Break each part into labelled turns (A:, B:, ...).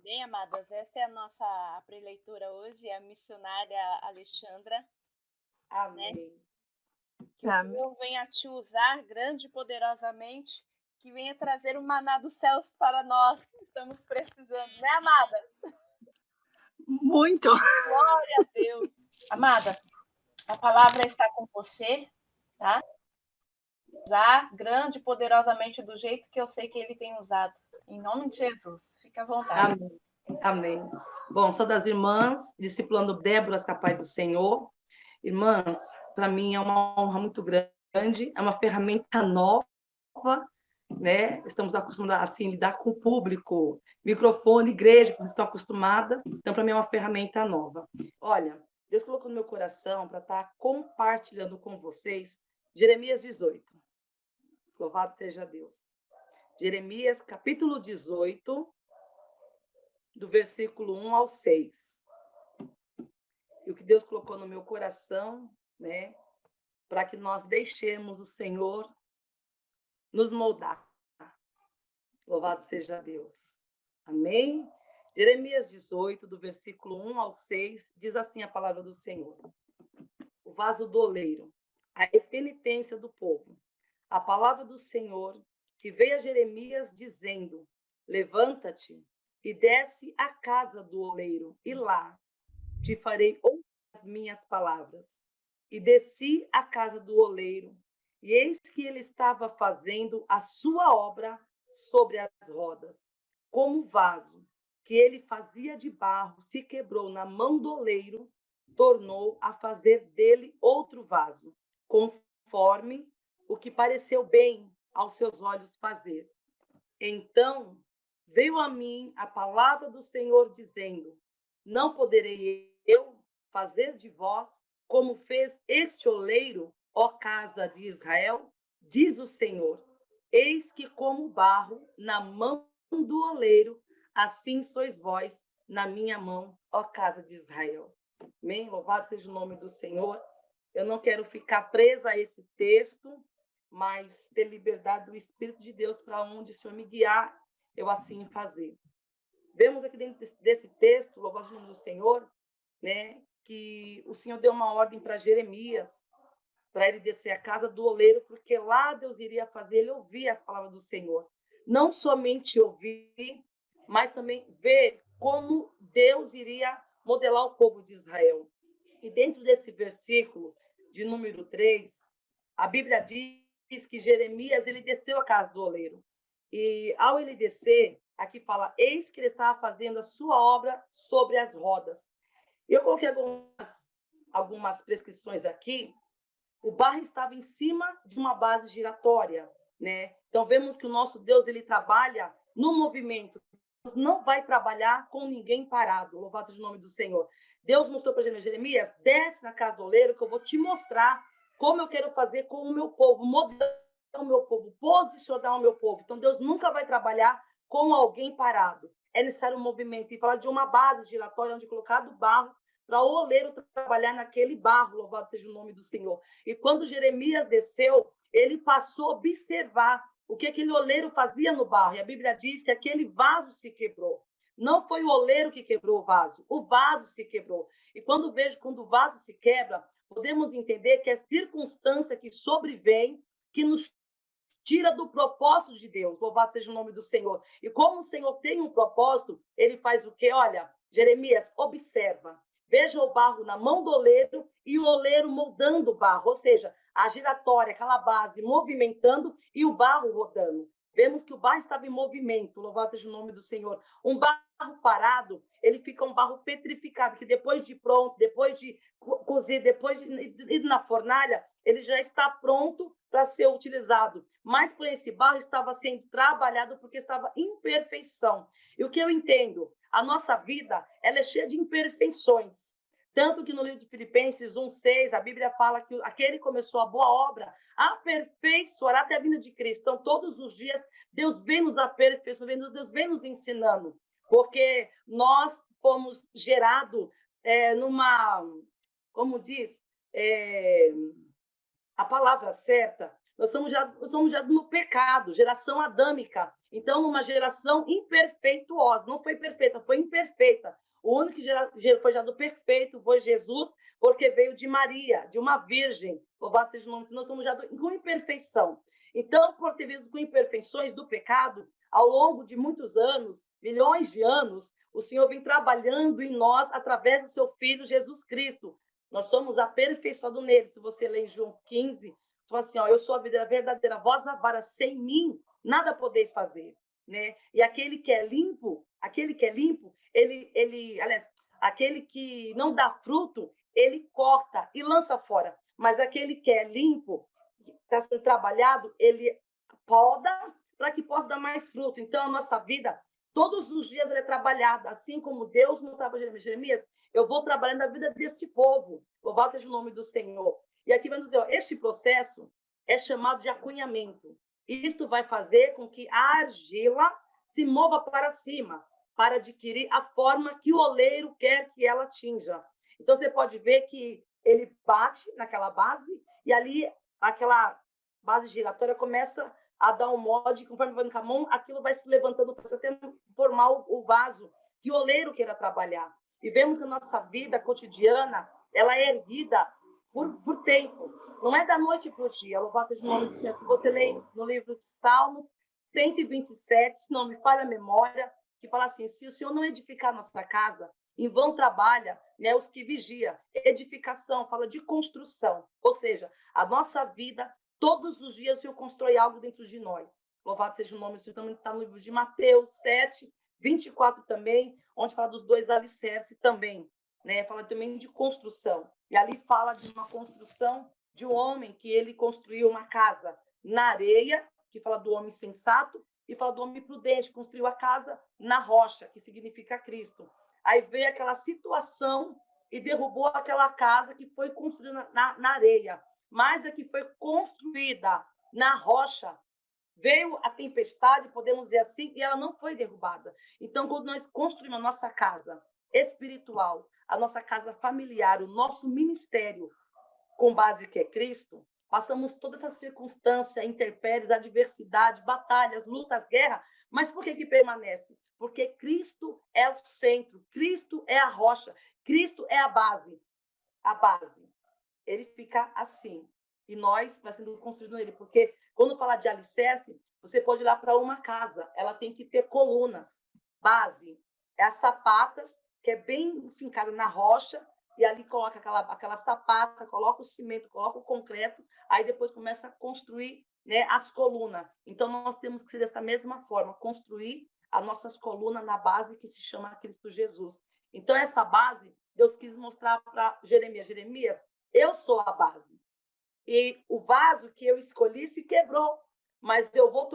A: Bem, amadas, essa é a nossa preleitura hoje, é a missionária Alexandra, né?
B: Amém.
A: Que o
C: Amém.
A: Senhor venha te usar grande e poderosamente, que venha trazer o maná dos céus para nós, que estamos precisando, né, amada?
C: Muito.
A: Glória a Deus. Amada, a palavra está com você, tá? Usar grande e poderosamente do jeito que eu sei que ele tem usado. Em nome de Jesus, fica à vontade.
B: Amém. Amém. Bom, sou das irmãs, discipulando Déboras Capaz do Senhor. Irmãs, para mim é uma honra muito grande, é uma ferramenta nova, né? Estamos acostumados assim, a lidar com o público, microfone, igreja, que estão acostumadas. Então, para mim é uma ferramenta nova. Olha, Deus colocou no meu coração para estar compartilhando com vocês Jeremias 18. Louvado seja Deus. Jeremias, capítulo 18, do versículo 1 ao 6. E o que Deus colocou no meu coração, né, para que nós deixemos o Senhor nos moldar. Louvado seja Deus. Amém? Jeremias 18, do versículo 1 ao 6, diz assim a palavra do Senhor. O vaso do oleiro, a penitência do povo. A palavra do Senhor, que veio a Jeremias dizendo: levanta-te e desce à casa do oleiro, e lá te farei ouvir as minhas palavras. E desci à casa do oleiro, e eis que ele estava fazendo a sua obra sobre as rodas. Como o vaso que ele fazia de barro se quebrou na mão do oleiro, tornou a fazer dele outro vaso, conforme o que pareceu bem aos seus olhos fazer. Então veio a mim a palavra do Senhor, dizendo: não poderei eu fazer de vós como fez este oleiro, ó casa de Israel? Diz o Senhor: eis que como barro na mão do oleiro, assim sois vós na minha mão, ó casa de Israel. Amém? Louvado seja o nome do Senhor. Eu não quero ficar presa a esse texto, mas ter liberdade do Espírito de Deus para onde o Senhor me guiar, eu assim fazer. Vemos aqui dentro desse texto, louvado seja o nome do Senhor, né, que o Senhor deu uma ordem para Jeremias, para ele descer à casa do oleiro, porque lá Deus iria fazer ele ouvir as palavras do Senhor. Não somente ouvir, mas também ver como Deus iria modelar o povo de Israel. E dentro desse versículo de número 3, a Bíblia diz que Jeremias ele desceu à casa do oleiro. E ao ele descer, aqui fala: eis que ele estava fazendo a sua obra sobre as rodas. Eu coloquei algumas prescrições aqui. O barro estava em cima de uma base giratória, né? Então vemos que o nosso Deus ele trabalha no movimento. Deus não vai trabalhar com ninguém parado. Louvado seja o nome do Senhor. Deus mostrou para Jeremias: desce na casa do oleiro que eu vou te mostrar como eu quero fazer com o meu povo, modelar o meu povo, posicionar o meu povo. Então Deus nunca vai trabalhar com alguém parado. É necessário um movimento. E falar de uma base giratória onde colocado barro para o oleiro trabalhar naquele barro, louvado seja o nome do Senhor. E quando Jeremias desceu, ele passou a observar o que aquele oleiro fazia no barro. E a Bíblia diz que aquele vaso se quebrou. Não foi o oleiro que quebrou o vaso se quebrou. E quando o vaso se quebra, podemos entender que é circunstância que sobrevém, que nos tira do propósito de Deus. Louvado seja o nome do Senhor. E como o Senhor tem um propósito, ele faz o quê? Olha, Jeremias, observa. Veja o barro na mão do oleiro e o oleiro moldando o barro, ou seja, a giratória, aquela base movimentando e o barro rodando. Vemos que o barro estava em movimento, louvado seja o nome do Senhor. Um barro parado, ele fica um barro petrificado, que depois de pronto, depois de cozer, depois de ir na fornalha, ele já está pronto para ser utilizado. Mas por esse barro estava sendo trabalhado porque estava em imperfeição. E o que eu entendo? A nossa vida ela é cheia de imperfeições. Tanto que no livro de Filipenses 1,6, a Bíblia fala que aquele que começou a boa obra aperfeiçoará até a vinda de Cristo. Então, todos os dias, Deus vem nos aperfeiçoando, Deus vem nos ensinando. Porque nós fomos gerados numa, como diz, a palavra certa, Nós somos já no pecado, geração adâmica. Então, uma geração imperfeituosa. Não foi perfeita, foi imperfeita. O único que foi gerado perfeito foi Jesus, porque veio de Maria, de uma virgem. Louvado seja o nome, nós somos já com imperfeição. Então, por ter visto com imperfeições do pecado, ao longo de muitos anos, milhões de anos, o Senhor vem trabalhando em nós através do seu Filho Jesus Cristo. Nós somos aperfeiçoados nele. Se você ler em João 15, fala assim, ó, eu sou a vida verdadeira, vós a vara, sem mim nada podeis fazer, né? E aquele que é limpo, aliás, aquele que não dá fruto, ele corta e lança fora. Mas aquele que é limpo, está sendo trabalhado, ele poda para que possa dar mais fruto. Então, a nossa vida, todos os dias, ela é trabalhada, assim como Deus mostrava para Jeremias, eu vou trabalhando a vida desse povo. Louvado seja o nome do Senhor. E aqui vai dizer, ó, este processo é chamado de acunhamento. Isto vai fazer com que a argila se mova para cima, para adquirir a forma que o oleiro quer que ela atinja. Então, você pode ver que ele bate naquela base e ali aquela base giratória começa a dar um molde, conforme vai no camão, aquilo vai se levantando para até formar o vaso que o oleiro queira trabalhar. E vemos que a nossa vida cotidiana, ela é erguida por tempo. Não é da noite para o dia. Louvado seja o nome do Senhor. Se você lê no livro de Salmos 127, se não me falha a memória, que fala assim, se o Senhor não edificar a nossa casa, em vão trabalha, né, os que vigiam. Edificação fala de construção. Ou seja, a nossa vida, todos os dias o Senhor constrói algo dentro de nós. Louvado seja o nome do Senhor. Também está no livro de Mateus 7, 24 também, onde fala dos 2 alicerces também. Né? Fala também de construção. E ali fala de uma construção de um homem que ele construiu uma casa na areia, que fala do homem sensato, e fala do homem prudente, construiu a casa na rocha, que significa Cristo. Aí veio aquela situação e derrubou aquela casa que foi construída na areia, mas a que foi construída na rocha, veio a tempestade, podemos dizer assim, e ela não foi derrubada. Então, quando nós construímos a nossa casa espiritual, a nossa casa familiar, o nosso ministério, com base que é Cristo, passamos toda essa circunstância, intempéries, adversidade, batalhas, lutas, guerra, mas por que permanece? Porque Cristo é o centro, Cristo é a rocha, Cristo é a base. A base. Ele fica assim. E nós vai sendo construído nele, porque quando fala de alicerce, você pode ir lá para uma casa, ela tem que ter colunas, base. É as sapatas, que é bem fincada na rocha, e ali coloca aquela sapata, coloca o cimento, coloca o concreto, aí depois começa a construir, né, as colunas. Então, nós temos que ser dessa mesma forma, construir as nossas colunas na base que se chama Cristo Jesus. Então, essa base, Deus quis mostrar para Jeremias, eu sou a base. E o vaso que eu escolhi se quebrou, mas eu vou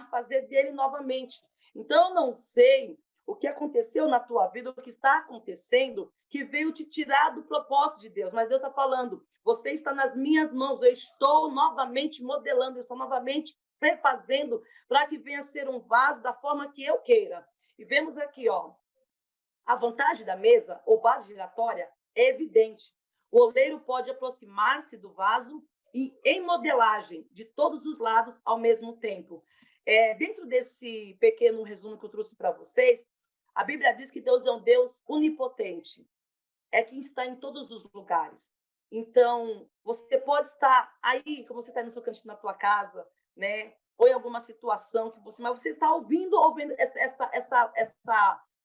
B: fazer dele novamente. Então, eu não sei o que aconteceu na tua vida, o que está acontecendo, que veio te tirar do propósito de Deus. Mas Deus está falando, você está nas minhas mãos, eu estou novamente modelando, eu estou novamente refazendo para que venha a ser um vaso da forma que eu queira. E vemos aqui, ó, a vantagem da mesa, ou base giratória, é evidente. O oleiro pode aproximar-se do vaso e em modelagem de todos os lados ao mesmo tempo. Dentro desse pequeno resumo que eu trouxe para vocês, a Bíblia diz que Deus é um Deus onipotente. É quem está em todos os lugares. Então, você pode estar aí, como você está no seu cantinho na tua casa, né? Ou em alguma situação que mas você está ouvindo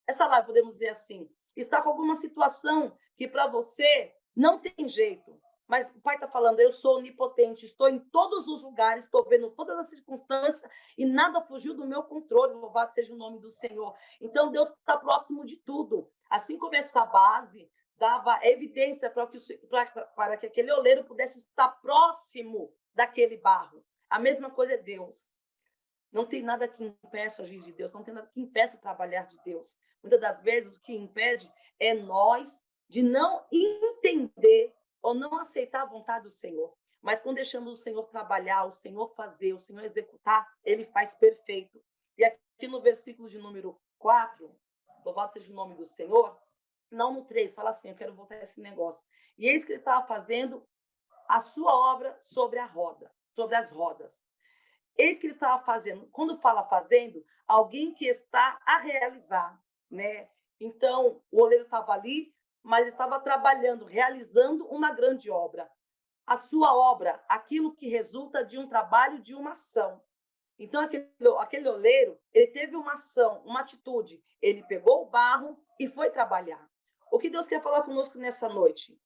B: essa live, podemos dizer assim. Está com alguma situação que para você não tem jeito. Mas o Pai está falando, eu sou onipotente, estou em todos os lugares, estou vendo todas as circunstâncias e nada fugiu do meu controle, louvado seja o nome do Senhor. Então, Deus está próximo de tudo. Assim como essa base dava evidência para que aquele oleiro pudesse estar próximo daquele barro. A mesma coisa é Deus. Não tem nada que impeça o agir de Deus, não tem nada que impeça o trabalhar de Deus. Muitas das vezes, o que impede é nós de não entender ou não aceitar a vontade do Senhor. Mas quando deixamos o Senhor trabalhar, o Senhor fazer, o Senhor executar, ele faz perfeito. E aqui no versículo de número 4, louvado seja o nome do Senhor, não no 3, fala assim, eu quero voltar a esse negócio. E eis que ele estava fazendo a sua obra sobre a roda. sobre as rodas. Eis que ele estava fazendo. Quando fala fazendo, alguém que está a realizar, né? Então, o oleiro estava ali, mas estava trabalhando, realizando uma grande obra. A sua obra, aquilo que resulta de um trabalho, de uma ação. Então, aquele oleiro, ele teve uma ação, uma atitude. Ele pegou o barro e foi trabalhar. O que Deus quer falar conosco nessa noite?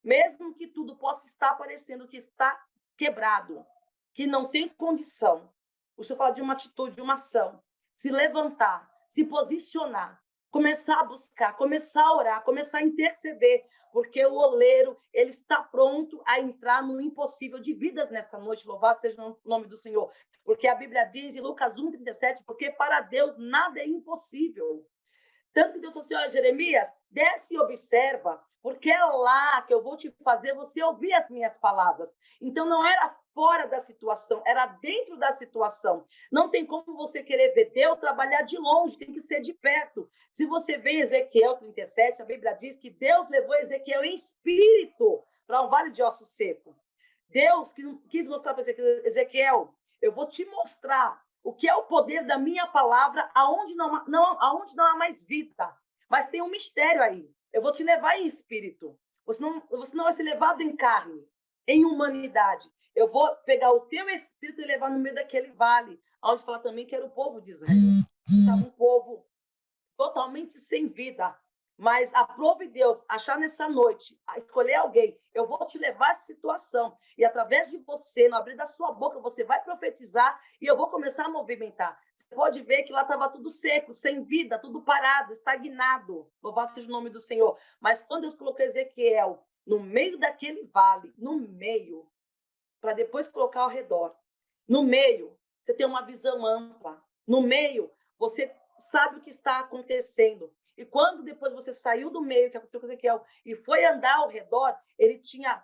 B: Mesmo que tudo possa estar parecendo que está quebrado, que não tem condição, o Senhor fala de uma atitude, de uma ação, se levantar, se posicionar, começar a buscar, começar a orar, começar a interceder, porque o oleiro, ele está pronto a entrar no impossível de vidas nessa noite, louvado seja o nome do Senhor, porque a Bíblia diz em Lucas 1:37, porque para Deus nada é impossível. Tanto que Deus falou assim, olha, Jeremias, desce e observa, porque é lá que eu vou te fazer você ouvir as minhas palavras. Então, não era fora da situação, era dentro da situação. Não tem como você querer ver Deus trabalhar de longe, tem que ser de perto. Se você vê em Ezequiel 37, a Bíblia diz que Deus levou Ezequiel em espírito para um vale de ossos secos. Deus quis mostrar para Ezequiel, eu vou te mostrar o que é o poder da minha palavra, aonde aonde não há mais vida. Mas tem um mistério aí. Eu vou te levar em espírito. Você não vai ser levado em carne, em humanidade. Eu vou pegar o teu espírito e levar no meio daquele vale, onde fala também que era o povo de Israel. Estava um povo totalmente sem vida. Mas aprove Deus achar nessa noite, escolher alguém. Eu vou te levar a essa situação. E através de você, no abrir da sua boca, você vai profetizar e eu vou começar a movimentar. Você pode ver que lá estava tudo seco, sem vida, tudo parado, estagnado. Louvado seja o nome do Senhor. Mas quando Deus colocou Ezequiel no meio daquele vale, no meio, para depois colocar ao redor, no meio, você tem uma visão ampla. No meio, você sabe o que está acontecendo. E quando depois você saiu do meio, que aconteceu com Ezequiel, e foi andar ao redor, ele tinha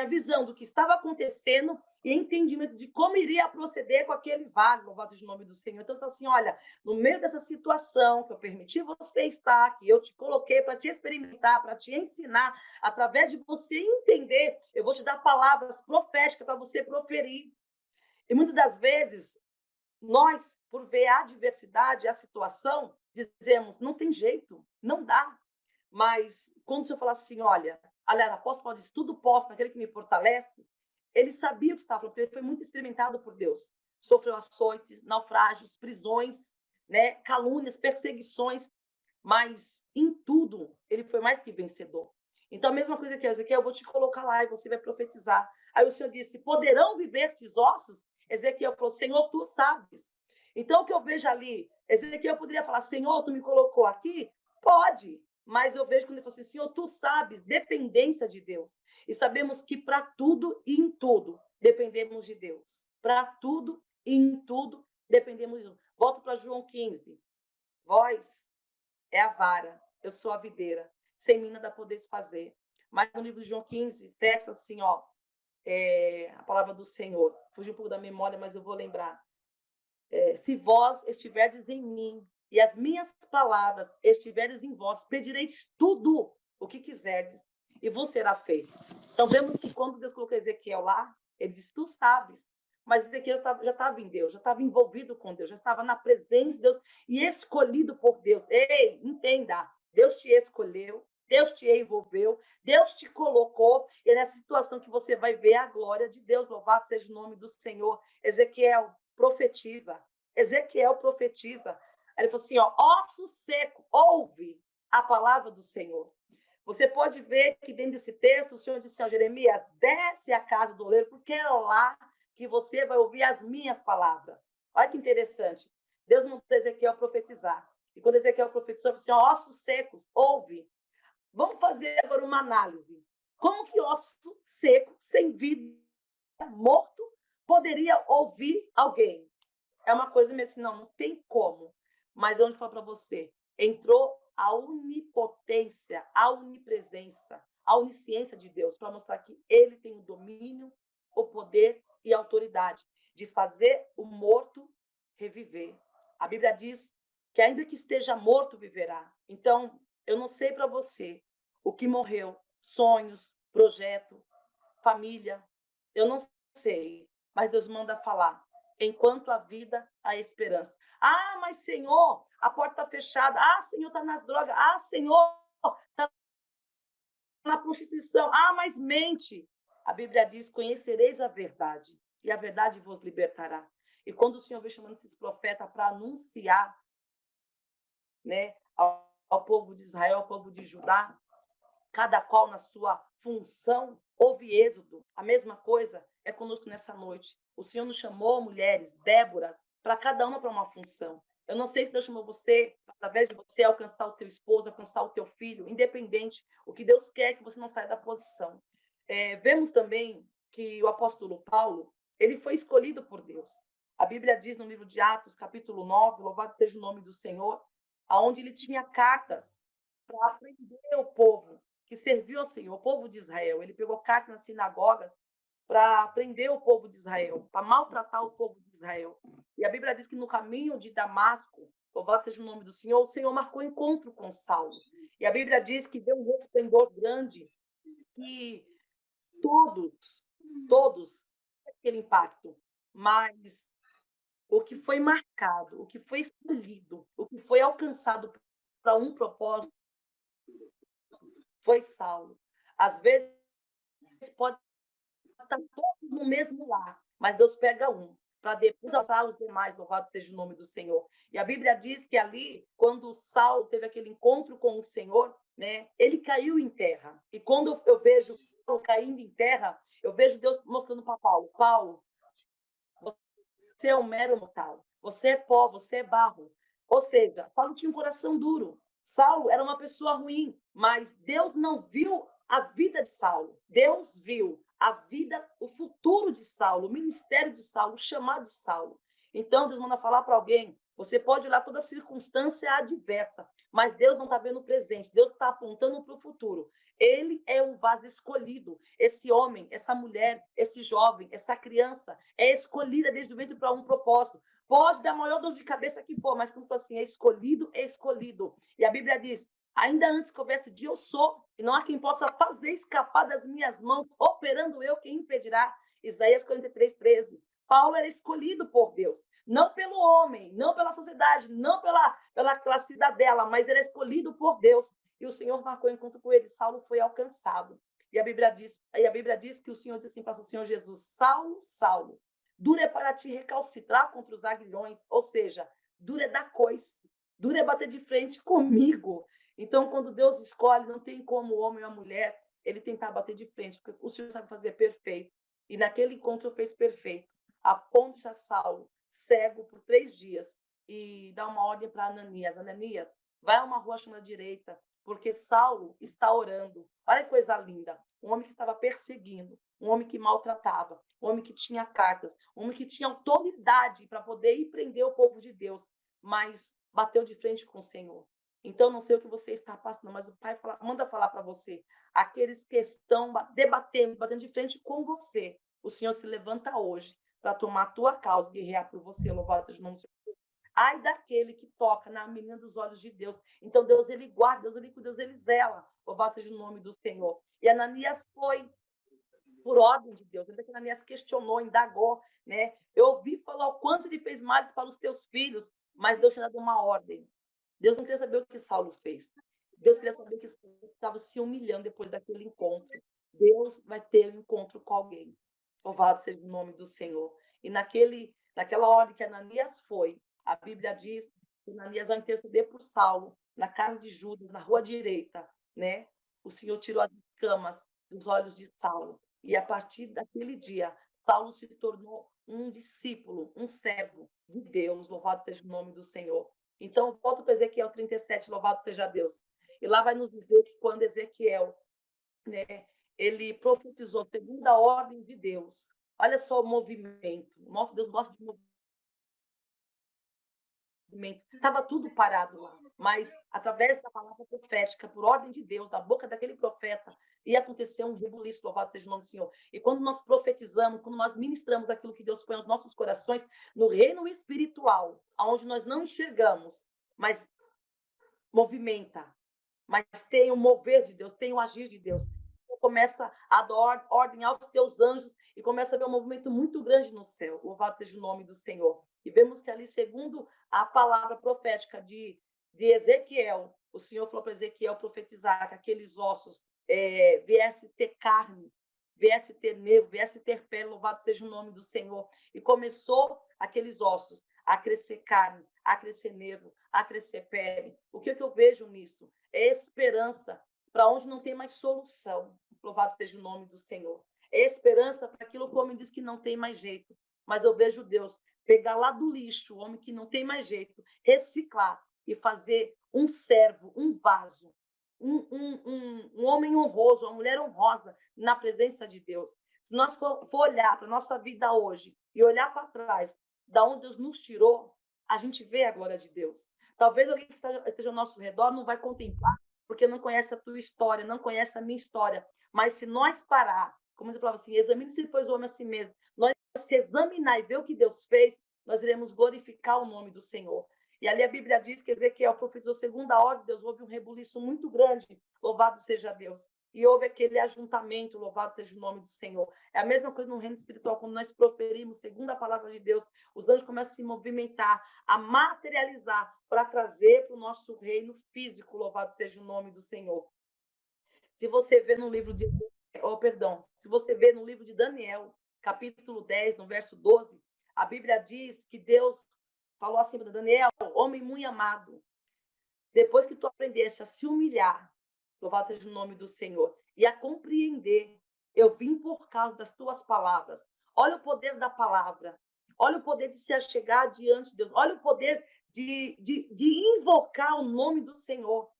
B: visão do que estava acontecendo e entendimento de como iria proceder com aquele vale, louvado seja o nome do Senhor. Então, assim, olha, no meio dessa situação que eu permiti você estar, que eu te coloquei para te experimentar, para te ensinar, através de você entender, eu vou te dar palavras proféticas para você proferir. E muitas das vezes, nós, por ver a adversidade, a situação, dizemos, não tem jeito, não dá. Mas quando o Senhor fala assim, olha, aliás, apóstolo Paulo diz, tudo posso naquele que me fortalece, ele sabia o que estava falando, porque ele foi muito experimentado por Deus. Sofreu açoites, naufrágios, prisões, né, calúnias, perseguições, mas em tudo ele foi mais que vencedor. Então, a mesma coisa que Ezequiel, eu vou te colocar lá e você vai profetizar. Aí o Senhor disse, poderão viver estes ossos? Ezequiel falou, Senhor, tu sabes. Então, o que eu vejo ali, Ezequiel poderia falar, Senhor, tu me colocou aqui? Pode, mas eu vejo quando ele falou assim, Senhor, tu sabes, dependência de Deus. E sabemos que para tudo e em tudo dependemos de Deus. Para tudo e em tudo dependemos de Deus. Volto para João 15. Vós é a vara, eu sou a videira. Sem mim nada podeis fazer. Mas no livro de João 15, texto assim, ó, a palavra do Senhor. Fugiu um pouco da memória, mas eu vou lembrar. Se vós estiverdes em mim e as minhas palavras estiverdes em vós, pedireis tudo o que quiserdes e vos será feito. Então, vemos que quando Deus colocou Ezequiel lá, ele disse, tu sabes. Mas Ezequiel já estava em Deus, já estava envolvido com Deus, já estava na presença de Deus e escolhido por Deus. Ei, entenda, Deus te escolheu, Deus te envolveu, Deus te colocou, e é nessa situação que você vai ver a glória de Deus. Louvado seja o nome do Senhor. Ezequiel, profetiza. Ezequiel profetiza. Aí ele falou assim, ó, osso seco, ouve a palavra do Senhor. Você pode ver que dentro desse texto, o Senhor disse ao Jeremias, desce a casa do oleiro, porque é lá que você vai ouvir as minhas palavras. Olha que interessante. Deus mandou Ezequiel profetizar. E quando Ezequiel profetizou, ele disse, ó, ossos secos, ouve. Vamos fazer agora uma análise. Como que osso seco, sem vida, morto, poderia ouvir alguém? É uma coisa meio assim, não tem como. Mas onde falo para você, entrou a onipotência, a onipresença, a onisciência de Deus, para mostrar que ele tem o domínio, o poder e a autoridade de fazer o morto reviver. A Bíblia diz que ainda que esteja morto, viverá. Então, eu não sei para você o que morreu, sonhos, projeto, família, Eu não sei, mas Deus manda falar. Enquanto a vida, a esperança. Ah, mas Senhor, a porta está fechada. Ah, Senhor, está nas drogas. Ah, Senhor, está na prostituição. Ah, mas mente. A Bíblia diz: conhecereis a verdade, e a verdade vos libertará. E quando o Senhor veio chamando esses profetas para anunciar, né, ao povo de Israel, ao povo de Judá, cada qual na sua função, houve êxodo. A mesma coisa é conosco nessa noite. O Senhor nos chamou, mulheres, Déboras, para cada uma para uma função. Eu não sei se Deus chamou você, através de você, alcançar o teu esposo, alcançar o teu filho, independente. O que Deus quer é que você não saia da posição. Vemos também que o apóstolo Paulo, ele foi escolhido por Deus. A Bíblia diz no livro de Atos, capítulo 9, louvado seja o nome do Senhor, aonde ele tinha cartas para aprender o povo que serviu ao Senhor, o povo de Israel. Ele pegou cartas nas sinagogas para prender o povo de Israel, para maltratar o povo de Israel. E a Bíblia diz que no caminho de Damasco, louvado seja o nome do Senhor, o Senhor marcou encontro com Saulo. E a Bíblia diz que deu um resplendor grande, que todos, aquele impacto, mas o que foi marcado, o que foi escolhido, o que foi alcançado para um propósito foi Saulo. Às vezes pode estar todos no mesmo lar, mas Deus pega um para depois alçar os demais, louvado seja o nome do Senhor. E a Bíblia diz que ali, quando Saulo teve aquele encontro com o Senhor, né, ele caiu em terra. E quando eu vejo Saulo caindo em terra, eu vejo Deus mostrando para Paulo: Paulo, você é um mero mortal, você é pó, você é barro. Ou seja, Paulo tinha um coração duro. Saulo era uma pessoa ruim, mas Deus não viu a vida de Saulo. Deus viu a vida, o futuro de Saulo, o ministério de Saulo, o chamado de Saulo. Então, Deus manda falar para alguém: você pode olhar toda circunstância adversa, mas Deus não está vendo o presente, Deus está apontando para o futuro. Ele é um vaso escolhido. Esse homem, essa mulher, esse jovem, essa criança é escolhida desde o ventre para um propósito. Pode dar a maior dor de cabeça que for, mas como assim, é escolhido, é escolhido. E a Bíblia diz: ainda antes que houvesse dia, eu sou, e não há quem possa fazer escapar das minhas mãos, operando eu, quem impedirá? Isaías 43, 13. Paulo era escolhido por Deus, não pelo homem, não pela sociedade, não pela classe dela, mas era escolhido por Deus. E o Senhor marcou encontro com ele. Saulo foi alcançado. E a Bíblia diz que o Senhor disse assim para o Senhor Jesus: Saulo, Saulo, duro é para te recalcitrar contra os aguilhões, ou seja, duro é dar coice, duro é bater de frente comigo. Então, quando Deus escolhe, não tem como o homem ou a mulher ele tentar bater de frente, porque o Senhor sabe fazer perfeito. E naquele encontro fez perfeito. Aponte a Saulo, cego por 3 dias, e dá uma ordem para Ananias: Ananias, vai a uma rua chamada direita, porque Saulo está orando. Olha que coisa linda. Um homem que estava perseguindo, um homem que maltratava, um homem que tinha cartas, um homem que tinha autoridade para poder ir prender o povo de Deus, mas bateu de frente com o Senhor. Então, não sei o que você está passando, mas o Pai manda falar para você: aqueles que estão batendo de frente com você, o Senhor se levanta hoje para tomar a tua causa e guerrear por você. Louvado seja o nome do Senhor. Ai daquele que toca na menina dos olhos de Deus. Então, Deus, ele guarda, Deus, ele cuida, Deus, ele zela. Louvado seja o nome do Senhor. E Ananias foi por ordem de Deus. Ainda que Ananias questionou, indagou, né? Eu ouvi falar o quanto ele fez males para os teus filhos, mas Deus tinha dado uma ordem. Deus não queria saber o que Saulo fez. Deus queria saber que Saulo estava se humilhando depois daquele encontro. Deus vai ter um encontro com alguém. Louvado seja o nome do Senhor. E naquela ordem que Ananias foi, a Bíblia diz que Ananias vai interceder por Saulo, na casa de Judas, na rua direita, né? O Senhor tirou as escamas dos olhos de Saulo. E a partir daquele dia, Saulo se tornou um discípulo, um servo de Deus. Louvado seja o nome do Senhor. Então, volto para Ezequiel 37, louvado seja Deus. E lá vai nos dizer que quando Ezequiel, né, ele profetizou segundo a ordem de Deus. Olha só o movimento. Nosso Deus gosta de movimento. Estava tudo parado lá, mas através da palavra profética, por ordem de Deus, da boca daquele profeta, ia acontecer um rebuliço, louvado seja o nome do Senhor. E quando nós profetizamos, quando nós ministramos aquilo que Deus põe nos nossos corações, no reino espiritual, onde nós não enxergamos, mas movimenta, mas tem o mover de Deus, tem o agir de Deus. começa a dar ordem aos teus anjos e começa a ver um movimento muito grande no céu. Louvado seja o nome do Senhor. E vemos que ali, segundo a palavra profética de Ezequiel, o Senhor falou para Ezequiel profetizar que aqueles ossos viesse ter carne, viesse ter nervo, viesse ter pele, louvado seja o nome do Senhor. E começou aqueles ossos a crescer carne, a crescer nervo, a crescer pele. O que eu vejo nisso? É esperança para onde não tem mais solução. Louvado seja o nome do Senhor. É esperança para aquilo que o homem diz que não tem mais jeito. Mas eu vejo Deus pegar lá do lixo o homem que não tem mais jeito, reciclar e fazer um servo, um vaso, um homem honroso, uma mulher honrosa na presença de Deus. Se nós for olhar para a nossa vida hoje e olhar para trás, da onde Deus nos tirou, a gente vê a glória de Deus. Talvez alguém que esteja ao nosso redor não vai contemplar, porque não conhece a tua história, não conhece a minha história. Mas se nós parar, como você falava assim, examine-se, pois, o homem a si mesmo, nós se examinar e ver o que Deus fez, nós iremos glorificar o nome do Senhor. E ali a Bíblia diz que Ezequiel profetizou segunda ordem de Deus, houve um rebuliço muito grande, louvado seja Deus. E houve aquele ajuntamento, louvado seja o nome do Senhor. É a mesma coisa no reino espiritual, quando nós proferimos, segundo a palavra de Deus, os anjos começam a se movimentar, a materializar, para trazer para o nosso reino físico, louvado seja o nome do Senhor. Se você vê no livro de... se você vê no livro de Daniel, capítulo 10, no verso 12, a Bíblia diz que Deus falou assim para Daniel, homem muito amado, depois que tu aprendeste a se humilhar, louvado seja o nome do Senhor, e a compreender, eu vim por causa das tuas palavras. Olha o poder da palavra, olha o poder de se achegar diante de Deus, olha o poder de invocar o nome do Senhor.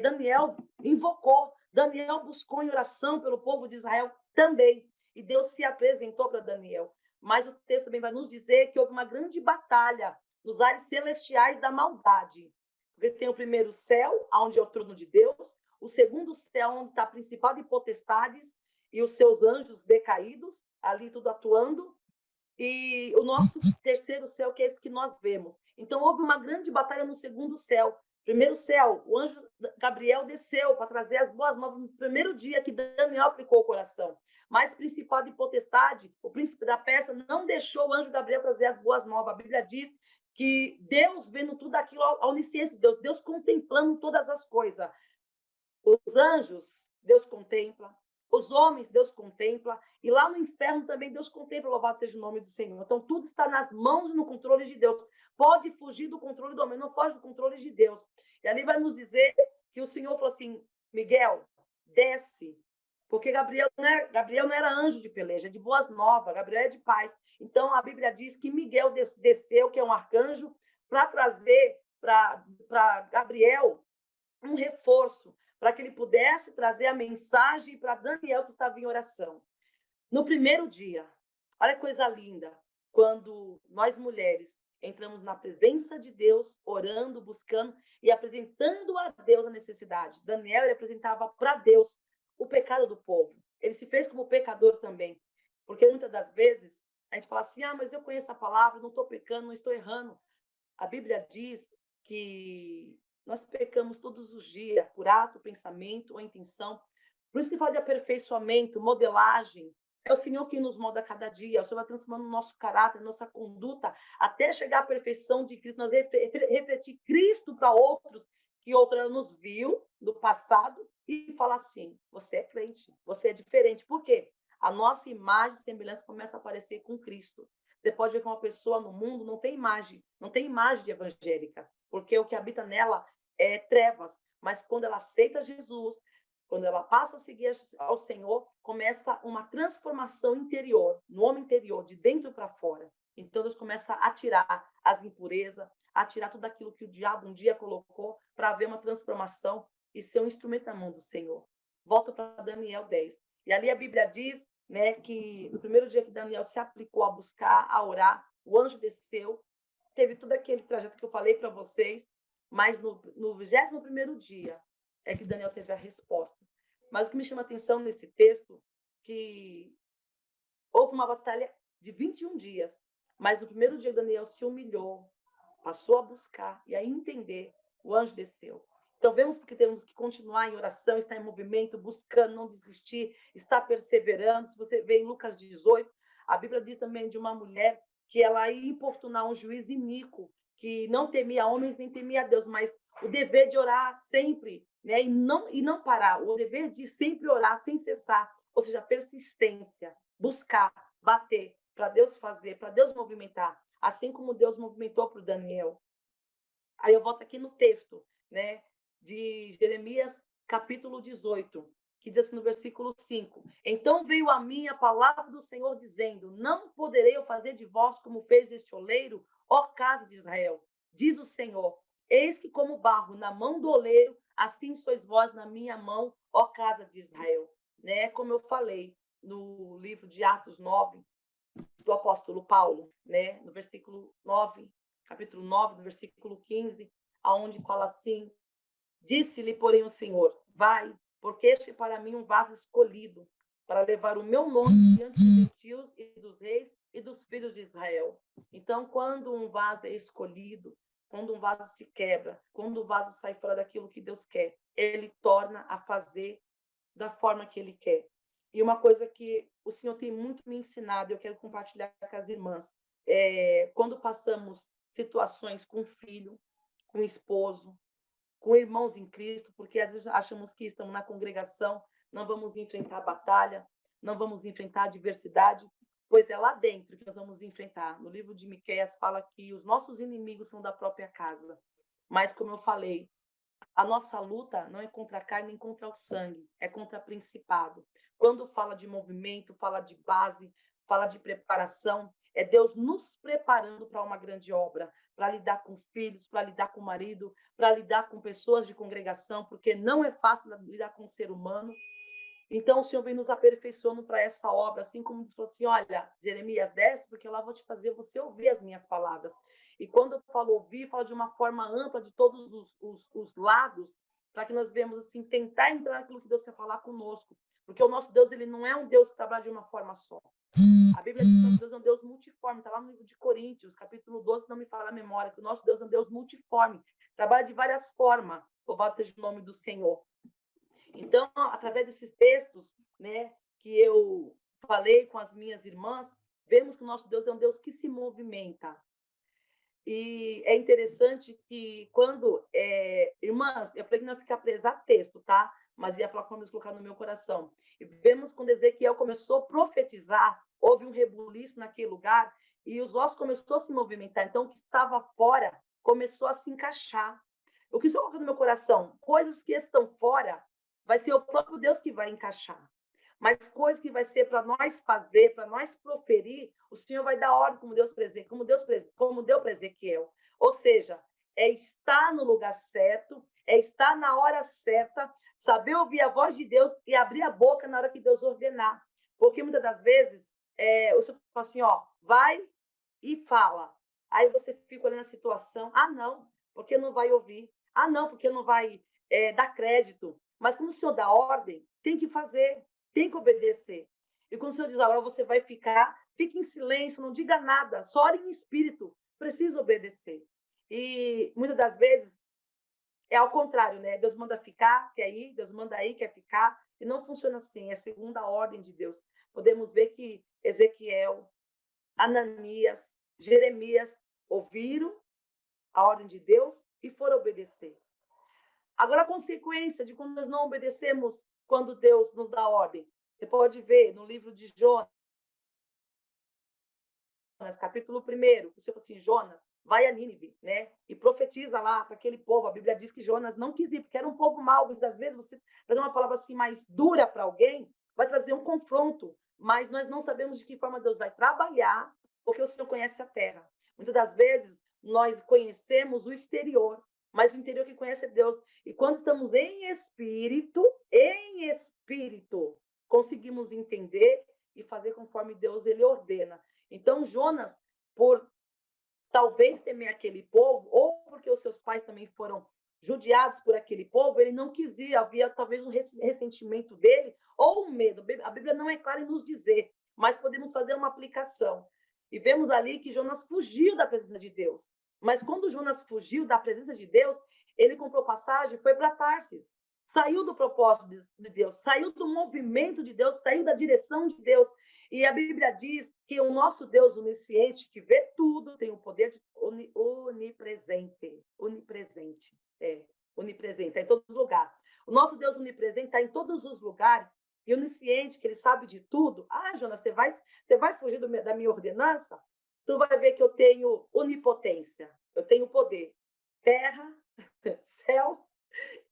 B: Daniel invocou, Daniel buscou em oração pelo povo de Israel também, e Deus se apresentou para Daniel. Mas o texto também vai nos dizer que houve uma grande batalha nos ares celestiais da maldade. Porque tem o primeiro céu, onde é o trono de Deus, o segundo céu, onde está a principal de potestades e os seus anjos decaídos, ali tudo atuando, e o nosso terceiro céu, que é esse que nós vemos. Então, houve uma grande batalha no segundo céu. Primeiro céu, o anjo Gabriel desceu para trazer as boas novas no primeiro dia que Daniel aplicou o coração. Mas o principal de potestade, o príncipe da Pérsia, não deixou o anjo Gabriel trazer as boas novas. A Bíblia diz que Deus vendo tudo aquilo, a onisciência de Deus, Deus contemplando todas as coisas. Os anjos, Deus contempla. Os homens, Deus contempla. E lá no inferno também Deus contempla, louvado seja o nome do Senhor. Então, tudo está nas mãos e no controle de Deus. Pode fugir do controle do homem, não foge do controle de Deus. E ali vai nos dizer que o Senhor falou assim, Miguel, desce. Porque Gabriel não era anjo de peleja, é de boas novas, Gabriel é de paz. Então, a Bíblia diz que Miguel desceu, que é um arcanjo, para trazer para Gabriel um reforço, para que ele pudesse trazer a mensagem para Daniel, que estava em oração. No primeiro dia, olha que coisa linda, quando nós mulheres entramos na presença de Deus, orando, buscando e apresentando a Deus a necessidade. Daniel, ele apresentava para Deus o pecado do povo. Ele se fez como pecador também, porque muitas das vezes a gente fala assim, mas eu conheço a palavra, não estou pecando, não estou errando. A Bíblia diz que nós pecamos todos os dias, por ato, pensamento ou intenção. Por isso que fala de aperfeiçoamento, modelagem. É o Senhor que nos molda cada dia. O Senhor vai transformando o nosso caráter, nossa conduta, até chegar à perfeição de Cristo. Nós refletir Cristo para outros, que outra nos viu do passado, e falar assim, você é crente, você é diferente. Por quê? A nossa imagem e semelhança começa a aparecer com Cristo. Você pode ver que uma pessoa no mundo não tem imagem de evangélica, porque o que habita nela é trevas. Mas quando ela aceita Jesus, quando ela passa a seguir ao Senhor, começa uma transformação interior, no homem interior, de dentro para fora. Então Deus começa a tirar as impurezas, a tirar tudo aquilo que o diabo um dia colocou para haver uma transformação e ser um instrumento na mão do Senhor. Volto para Daniel 10. E ali a Bíblia diz, né, que no primeiro dia que Daniel se aplicou a buscar, a orar, o anjo desceu, teve todo aquele trajeto que eu falei para vocês, mas no 21º dia é que Daniel teve a resposta. Mas o que me chama a atenção nesse texto, que houve uma batalha de 21 dias, mas no primeiro dia Daniel se humilhou, passou a buscar e a entender, o anjo desceu. Então, vemos porque temos que continuar em oração, estar em movimento, buscando, não desistir, estar perseverando. Se você vê em Lucas 18, a Bíblia diz também de uma mulher que ela ia importunar um juiz iníquo, que não temia homens nem temia Deus, mas o dever de orar sempre, né? E não parar, o dever de sempre orar sem cessar, ou seja, persistência, buscar, bater, para Deus fazer, para Deus movimentar, assim como Deus movimentou para o Daniel. Aí eu volto aqui no texto, né, de Jeremias, capítulo 18, que diz assim no versículo 5: Então veio a mim a palavra do Senhor, dizendo: Não poderei eu fazer de vós como fez este oleiro, ó casa de Israel, diz o Senhor. Eis que como barro na mão do oleiro, assim sois vós na minha mão, ó casa de Israel. Né? Como eu falei no livro de Atos 9, do apóstolo Paulo, né? No versículo 9, capítulo 9, no versículo 15, aonde fala assim: Disse-lhe, porém, o Senhor: Vai, porque este é para mim um vaso escolhido, para levar o meu nome diante dos gentios e dos reis e dos filhos de Israel. Então, quando um vaso é escolhido, quando um vaso se quebra, quando o vaso sai fora daquilo que Deus quer, ele torna a fazer da forma que ele quer. E uma coisa que o Senhor tem muito me ensinado, eu quero compartilhar com as irmãs, quando passamos situações com filho, com esposo, com irmãos em Cristo, porque às vezes achamos que estamos na congregação, não vamos enfrentar batalha, não vamos enfrentar adversidade, pois é lá dentro que nós vamos enfrentar. No livro de Miqueias fala que os nossos inimigos são da própria casa. Mas, como eu falei, a nossa luta não é contra a carne nem contra o sangue, é contra principado. Quando fala de movimento, fala de base, fala de preparação, é Deus nos preparando para uma grande obra, para lidar com filhos, para lidar com o marido, para lidar com pessoas de congregação, porque não é fácil lidar com o ser humano. Então, o Senhor vem nos aperfeiçoando para essa obra, assim como falou assim: olha, Jeremias, desce, porque lá vou te fazer você ouvir as minhas palavras. E quando eu falo ouvir, falo de uma forma ampla, de todos os lados, para que nós venhamos assim, tentar entrar naquilo que Deus quer falar conosco. Porque o nosso Deus, ele não é um Deus que trabalha de uma forma só. A Bíblia diz que o nosso Deus é um Deus multiforme. Está lá no livro de Coríntios, capítulo 12, não me fala a memória, que o nosso Deus é um Deus multiforme. Trabalha de várias formas. Louvado seja o nome do Senhor. Então, através desses textos, né, que eu falei com as minhas irmãs, vemos que o nosso Deus é um Deus que se movimenta. E é interessante que quando... irmãs, eu falei que não ia ficar presa a texto, tá? Mas ia falar como Deus colocar no meu coração. E vemos quando Ezequiel começou a profetizar, houve um rebuliço naquele lugar, e os ossos começaram a se movimentar. Então, o que estava fora começou a se encaixar. O que isso coloca no meu coração? Coisas que estão fora, vai ser o próprio Deus que vai encaixar. Mas coisas que vai ser para nós fazer, para nós proferir, o Senhor vai dar ordem como deu para Ezequiel. Ou seja, é estar no lugar certo, é estar na hora certa, saber ouvir a voz de Deus e abrir a boca na hora que Deus ordenar. Porque muitas das vezes, o Senhor fala assim, ó, vai e fala. Aí você fica olhando a situação, não, porque não vai ouvir. Não, porque não vai dar crédito. Mas quando o Senhor dá ordem, tem que fazer, tem que obedecer. E quando o Senhor diz, agora você vai ficar, fique em silêncio, não diga nada, só ore em espírito, precisa obedecer. E muitas das vezes é ao contrário, né? Deus manda ficar, quer ir, Deus manda ir, quer ficar, e não funciona assim, é segundo a ordem de Deus. Podemos ver que Ezequiel, Ananias, Jeremias ouviram a ordem de Deus e foram obedecer. Agora, a consequência de quando nós não obedecemos quando Deus nos dá ordem. Você pode ver no livro de Jonas, capítulo 1, o Senhor falou assim, Jonas, vai a Nínive, né? E profetiza lá para aquele povo. A Bíblia diz que Jonas não quis ir, porque era um povo mau. Muitas vezes você trazer uma palavra assim mais dura para alguém, vai trazer um confronto. Mas nós não sabemos de que forma Deus vai trabalhar, porque o Senhor conhece a terra. Muitas das vezes, nós conhecemos o exterior, mas o interior que conhece é Deus. E quando estamos em espírito, conseguimos entender e fazer conforme Deus ele ordena. Então, Jonas, por talvez temer aquele povo, ou porque os seus pais também foram judiados por aquele povo, ele não quis ir, havia talvez um ressentimento dele, ou um medo. A Bíblia não é clara em nos dizer, mas podemos fazer uma aplicação. E vemos ali que Jonas fugiu da presença de Deus. Mas quando Jonas fugiu da presença de Deus, Ele comprou passagem, foi para Tarsis. Saiu do propósito de Deus, saiu do movimento de Deus, saiu da direção de Deus. E a Bíblia diz que o nosso Deus onisciente, que vê tudo, tem o poder de onipresente. Onipresente. Onipresente, está em todos os lugares. O nosso Deus onipresente está em todos os lugares. E onisciente, que ele sabe de tudo. Ah, Jonas, você vai fugir da minha ordenança? Tu vai ver que eu tenho onipotência. Eu tenho poder. Terra, céu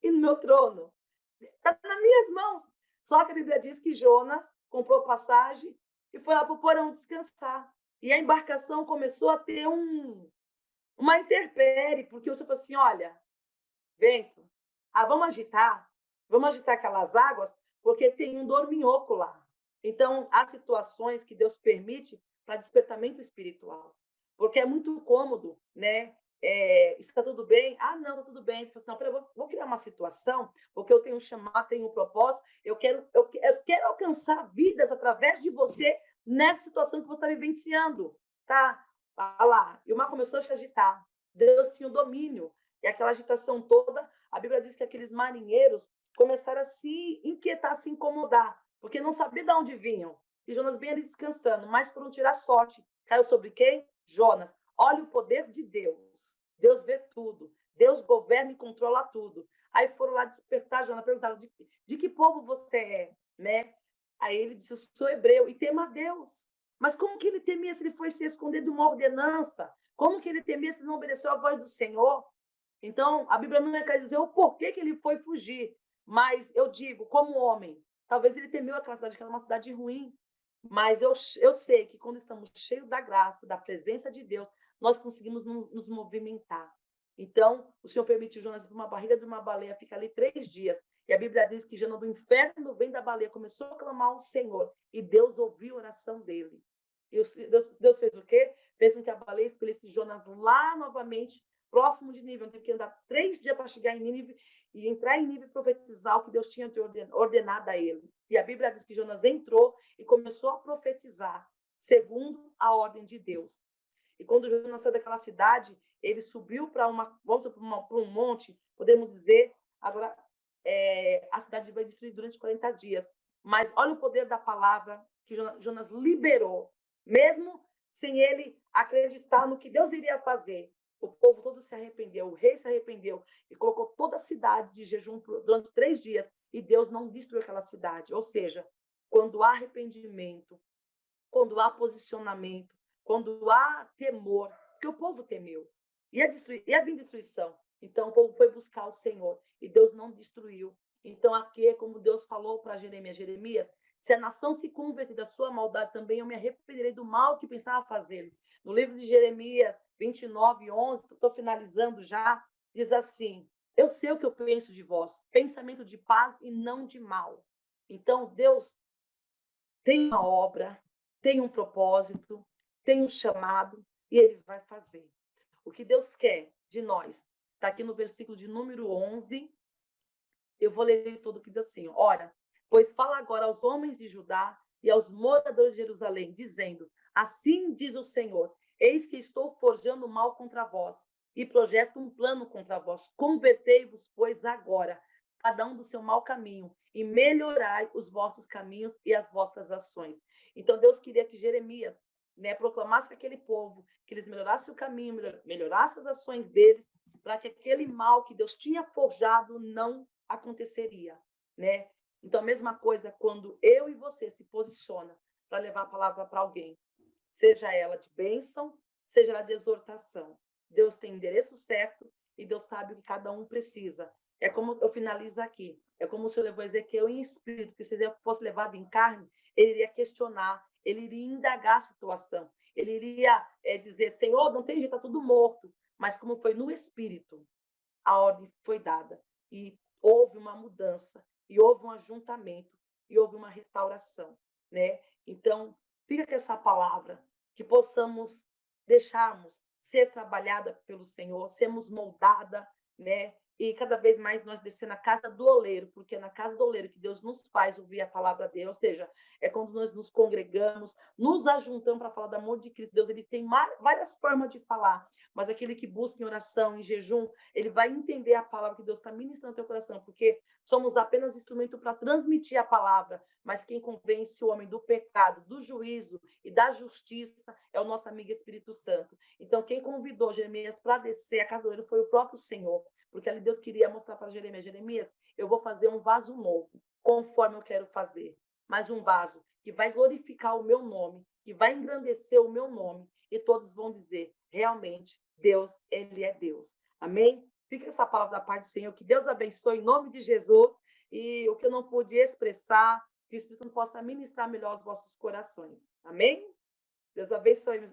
B: e no meu trono. Está nas minhas mãos. Só que a Bíblia diz que Jonas comprou passagem e foi lá para o porão descansar. E a embarcação começou a ter uma intempérie, porque o Senhor falou assim, olha, vento, vamos agitar aquelas águas, porque tem um dorminhoco lá. Então, há situações que Deus permite para despertamento espiritual. Porque é muito cômodo, né? Está tudo bem? Não, está tudo bem. Assim, não, eu vou criar uma situação, porque eu tenho um chamado, tenho um propósito, eu quero alcançar vidas através de você nessa situação que você está vivenciando, tá? Olha lá, e o mar começou a se agitar. Deus tinha o domínio. E aquela agitação toda, a Bíblia diz que aqueles marinheiros começaram a se inquietar, a se incomodar, porque não sabiam de onde vinham. E Jonas bem ali descansando, mas foram tirar sorte. Caiu sobre quem? Jonas. Olha o poder de Deus. Deus vê tudo. Deus governa e controla tudo. Aí foram lá despertar Jonas, perguntaram, de que povo você é? Né? Aí ele disse, eu sou hebreu e temo a Deus. Mas como que ele temia se ele foi se esconder de uma ordenança? Como que ele temia se não obedeceu à voz do Senhor? Então, a Bíblia não quer dizer o porquê que ele foi fugir. Mas eu digo, como homem, talvez ele temeu aquela cidade, que era uma cidade ruim. Mas eu sei que quando estamos cheios da graça, da presença de Deus, nós conseguimos nos movimentar. Então, o Senhor permitiu Jonas ir para uma barriga de uma baleia, fica ali 3 dias. E a Bíblia diz que Jonas do inferno vem da baleia, começou a clamar ao Senhor. E Deus ouviu a oração dele. E Deus fez o quê? Fez com que a baleia escolhesse Jonas lá novamente, próximo de Nínive. Teve que andar 3 dias para chegar em Nínive e entrar em Nínive e profetizar o que Deus tinha ordenado a ele. E a Bíblia diz que Jonas entrou e começou a profetizar, segundo a ordem de Deus. E quando Jonas saiu daquela cidade, ele subiu para um monte, podemos dizer, agora a cidade vai destruir durante 40 dias. Mas olha o poder da palavra que Jonas liberou, mesmo sem ele acreditar no que Deus iria fazer. O povo todo se arrependeu, o rei se arrependeu e colocou toda a cidade de jejum durante 3 dias e Deus não destruiu aquela cidade. Ou seja, quando há arrependimento, quando há posicionamento, quando há temor, porque o povo temeu, ia vir destruição. Então o povo foi buscar o Senhor e Deus não destruiu. Então aqui é como Deus falou para Jeremias, se a nação se converter da sua maldade também, eu me arrependerei do mal que pensava fazer. No livro de Jeremias 29:11, estou finalizando já, diz assim, eu sei o que eu penso de vós, pensamento de paz e não de mal. Então Deus tem uma obra, tem um propósito, tem um chamado e ele vai fazer. O que Deus quer de nós, está aqui no versículo de número 11, eu vou ler todo que diz assim, ora, pois fala agora aos homens de Judá e aos moradores de Jerusalém, dizendo, assim diz o Senhor, eis que estou forjando mal contra vós e projeto um plano contra vós. Convertei-vos, pois, agora, cada um do seu mau caminho, e melhorai os vossos caminhos e as vossas ações. Então, Deus queria que Jeremias proclamasse aquele povo, que eles melhorassem o caminho, melhorassem as ações deles, para que aquele mal que Deus tinha forjado não aconteceria, né? Então, a mesma coisa quando eu e você se posiciona para levar a palavra para alguém, seja ela de bênção, seja ela de exortação. Deus tem o endereço certo e Deus sabe o que cada um precisa. É como eu finalizo aqui. É como o Senhor levou Ezequiel em espírito, que se ele fosse levado em carne, ele iria questionar, ele iria indagar a situação. Ele iria dizer, Senhor, não tem jeito, está tudo morto. Mas como foi no espírito, a ordem foi dada. E houve uma mudança, e houve um ajuntamento, e houve uma restauração, né? Então, fica com essa palavra, que possamos deixarmos ser trabalhada pelo Senhor, sermos moldada, né? e cada vez mais nós descer na casa do oleiro, porque é na casa do oleiro que Deus nos faz ouvir a palavra dele, ou seja, é quando nós nos congregamos, nos ajuntamos para falar do amor de Cristo. Deus, ele tem várias formas de falar, mas aquele que busca em oração, em jejum, ele vai entender a palavra que Deus está ministrando no teu coração, porque somos apenas instrumento para transmitir a palavra, mas quem convence o homem do pecado, do juízo e da justiça é o nosso amigo Espírito Santo. Então, quem convidou Jeremias para descer a casa do oleiro foi o próprio Senhor, porque ali Deus queria mostrar para Jeremias, eu vou fazer um vaso novo, conforme eu quero fazer, mas um vaso que vai glorificar o meu nome, que vai engrandecer o meu nome, e todos vão dizer, realmente, Deus, ele é Deus. Amém? Fica essa palavra da parte do Senhor, que Deus abençoe em nome de Jesus, e o que eu não pude expressar, que o Espírito Santo possa ministrar melhor os vossos corações. Amém? Deus abençoe